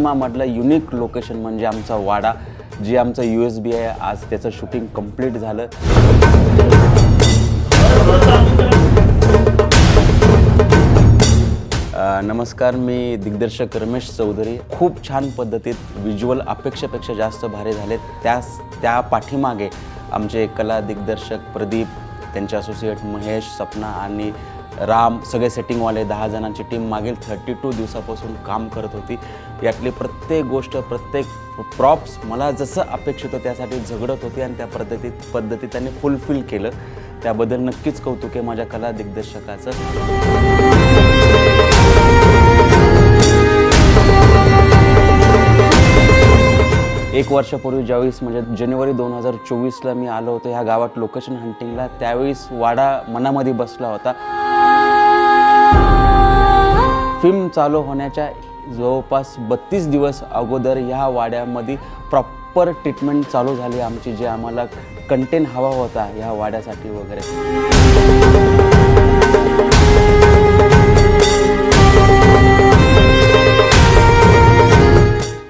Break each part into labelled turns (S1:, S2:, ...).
S1: सिनेमामधलं unique location म्हणजे आमचा वाडा, जे आमचं USB आहे. आज त्याचं शूटिंग कंप्लीट झालं. नमस्कार, मी दिग्दर्शक रमेश चौधरी. खूप छान पद्धतीत विज्युअल अपेक्षेपेक्षा जास्त भारी झालेत. त्या पाठीमागे आमचे कला दिग्दर्शक प्रदीप, त्यांचे असोसिएट महेश, सपना आणि राम, सगळे सेटिंगवाले 10 जणांची टीम मागील 32 दिवसापासून काम करत होती. यातली प्रत्येक गोष्ट, प्रत्येक प्रॉप्स मला जसं अपेक्षित होतं त्यासाठी झगडत होती आणि त्या पद्धतीत त्यांनी फुलफिल केलं. त्याबद्दल नक्कीच कौतुक आहे माझ्या कला दिग्दर्शकाचं. एक वर्षापूर्वी ज्यावेळेस म्हणजे जानेवारी 2024ला मी आलो होतो ह्या गावात लोकेशन हंटिंगला, त्यावेळेस वाडा मनामध्ये बसला होता. फिल्म चालू होण्याच्या जवळपास 32 दिवस अगोदर ह्या वाड्यामध्ये प्रॉपर ट्रीटमेंट चालू झाली आमची, जे आम्हाला कंटेंट हवा होता ह्या वाड्यासाठी वगैरे.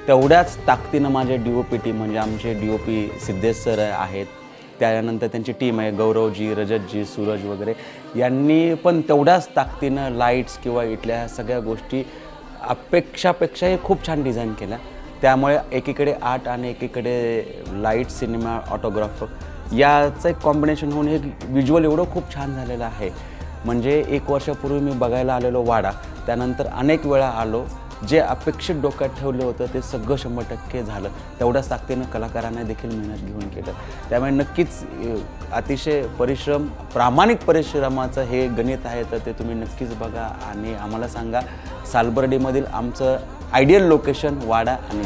S1: तेवढ्याच ताकदीनं माझे DOP टीम म्हणजे आमचे DOP सिद्धेश सर आहेत, त्यानंतर त्यांची टीम आहे गौरवजी, रजतजी, सूरज वगैरे, यांनी पण तेवढ्याच ताकदीनं लाईट्स किंवा इथल्या सगळ्या गोष्टी अपेक्षापेक्षाही खूप छान डिझाईन केल्या. त्यामुळे एकीकडे आर्ट आणि एकीकडे लाईट, सिनेमा, ऑटोग्राफर याचं एक कॉम्बिनेशन होऊन हे व्हिज्युअल एवढं खूप छान झालेलं आहे. म्हणजे एक वर्षापूर्वी मी बघायला आलेलो वाडा, त्यानंतर अनेक वेळा आलो. जे अपेक्षित डोक्यात ठेवलं होतं ते सगळं 100% झालं. तेवढ्याच ताकदीनं कलाकारांना देखील मेहनत घेऊन केलं. त्यामुळे नक्कीच अतिशय प्रामाणिक परिश्रमाचं हे गणित आहे, तर ते तुम्ही नक्कीच बघा आणि आम्हाला सांगा सालबर्डीमधील आमचं आयडियल लोकेशन वाडा आणि